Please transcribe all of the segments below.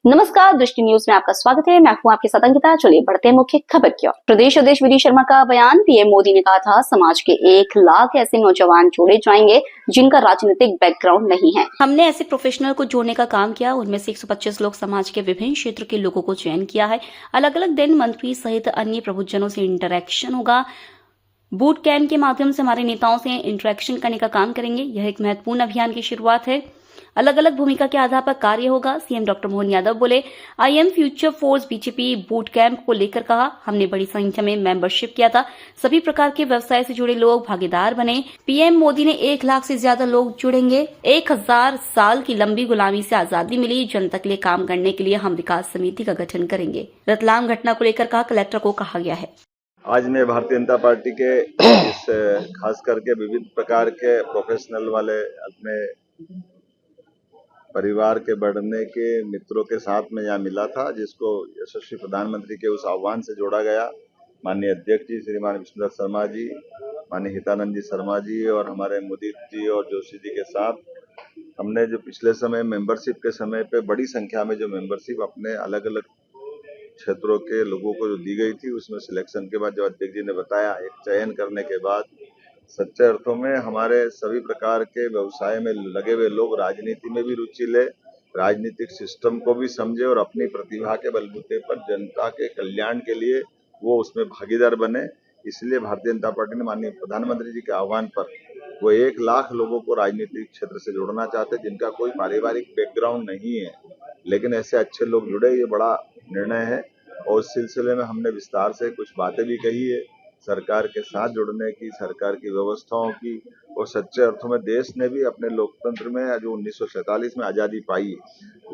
नमस्कार, दृष्टि न्यूज में आपका स्वागत है। मैं हूं आपके साथ अंकिता। चलिए बढ़ते हैं मुख्य खबर की ओर। प्रदेश अध्यक्ष वी डी शर्मा का बयान। पीएम मोदी ने कहा था, समाज के 1 लाख ऐसे नौजवान जोड़े जाएंगे जिनका राजनीतिक बैकग्राउंड नहीं है। हमने ऐसे प्रोफेशनल को जोड़ने का काम किया। उनमें से 125 लोग समाज के विभिन्न क्षेत्र के लोगों को चयन किया है। अलग अलग दिन मंत्री सहित अन्य प्रबुद्धजनों से इंटरेक्शन होगा। बूट कैंप के माध्यम से हमारे नेताओं से इंटरेक्शन करने का काम करेंगे। यह एक महत्वपूर्ण अभियान की शुरुआत है। अलग अलग भूमिका के आधार पर कार्य होगा। सीएम डॉक्टर मोहन यादव बोले, IM future force BJP boot camp को लेकर कहा, हमने बड़ी संख्या में मेंबरशिप किया था। सभी प्रकार के व्यवसाय से जुड़े लोग भागीदार बने। पीएम मोदी ने 1 लाख से ज्यादा लोग जुड़ेंगे। 1000 साल की लंबी गुलामी से आजादी मिली। जनता के लिए काम करने के लिए हम विकास समिति का गठन करेंगे। रतलाम घटना को लेकर कहा, कलेक्टर को कहा गया है। आज मैं भारतीय जनता पार्टी के इस खास करके विविध प्रकार के प्रोफेशनल वाले अपने परिवार के बढ़ने के मित्रों के साथ में यहाँ मिला था, जिसको यशस्वी प्रधानमंत्री के उस आह्वान से जोड़ा गया। माननीय अध्यक्ष जी श्रीमान विष्णुदत्त शर्मा जी, माननीय हितानंद जी शर्मा जी और हमारे मुदीर जी और जोशी जी के साथ हमने जो पिछले समय मेंबरशिप के समय पे बड़ी संख्या में जो मेंबरशिप अपने अलग अलग क्षेत्रों के लोगों को जो दी गई थी, उसमें सिलेक्शन के बाद जो अध्यक्ष जी ने बताया, एक चयन करने के बाद सच्चे अर्थों में हमारे सभी प्रकार के व्यवसाय में लगे हुए लोग राजनीति में भी रुचि ले, राजनीतिक सिस्टम को भी समझे और अपनी प्रतिभा के बलबूते पर जनता के कल्याण के लिए वो उसमें भागीदार बने। इसलिए भारतीय जनता पार्टी ने माननीय प्रधानमंत्री जी के आह्वान पर वो 1 लाख लोगों को राजनीतिक क्षेत्र से जोड़ना चाहते, जिनका कोई पारिवारिक बैकग्राउंड नहीं है, लेकिन ऐसे अच्छे लोग जुड़े। ये बड़ा निर्णय है और उस सिलसिले में हमने विस्तार से कुछ बातें भी कही है, सरकार के साथ जुड़ने की, सरकार की व्यवस्थाओं की। और सच्चे अर्थों में देश ने भी अपने लोकतंत्र में जो 1947 में आज़ादी पाई,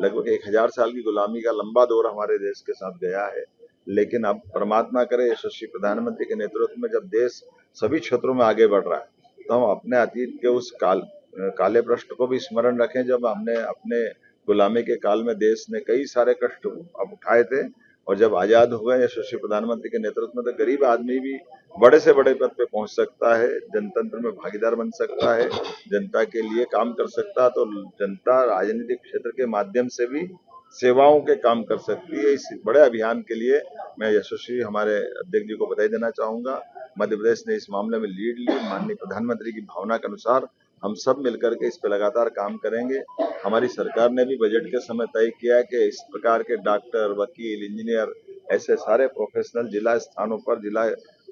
लगभग 1000 साल की गुलामी का लंबा दौर हमारे देश के साथ गया है। लेकिन अब परमात्मा करे, यशस्वी प्रधानमंत्री के नेतृत्व में जब देश सभी क्षेत्रों में आगे बढ़ रहा है, तो हम अपने अतीत के उस काले पृष्ठ को भी स्मरण रखें, जब हमने अपने गुलामी के काल में देश ने कई सारे कष्ट अब उठाए थे। और जब आजाद हो गए यशस्वी प्रधानमंत्री के नेतृत्व में, तो गरीब आदमी भी बड़े से बड़े पद पे पहुंच सकता है, जनतंत्र में भागीदार बन सकता है, जनता के लिए काम कर सकता है। तो जनता राजनीतिक क्षेत्र के माध्यम से भी सेवाओं के काम कर सकती है। इस बड़े अभियान के लिए मैं यशस्वी हमारे अध्यक्ष जी को बधाई देना चाहूंगा। मध्य प्रदेश ने इस मामले में लीड ली। माननीय प्रधानमंत्री की भावना के अनुसार हम सब मिलकर के इस पे लगातार काम करेंगे। हमारी सरकार ने भी बजट के समय तय किया है कि इस प्रकार के डॉक्टर, वकील, इंजीनियर, ऐसे सारे प्रोफेशनल जिला स्थानों पर, जिला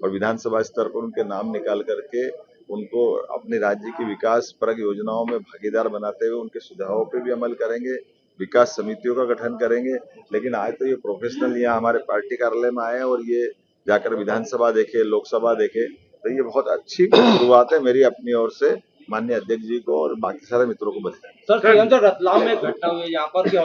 और विधानसभा स्तर पर उनके नाम निकाल करके उनको अपने राज्य की विकास परक योजनाओं में भागीदार बनाते हुए उनके सुझावों पे भी अमल करेंगे। विकास समितियों का गठन करेंगे। लेकिन आज तो ये प्रोफेशनल यहाँ हमारे पार्टी कार्यालय में आए और ये जाकर विधानसभा देखे, लोकसभा देखे, तो ये बहुत अच्छी शुरुआत है मेरी अपनी ओर से माननीय अध्यक्ष जी को और बाकी सारे मित्रों को बधाई। सर, रतलाम में घटना हुई, यहाँ पर क्या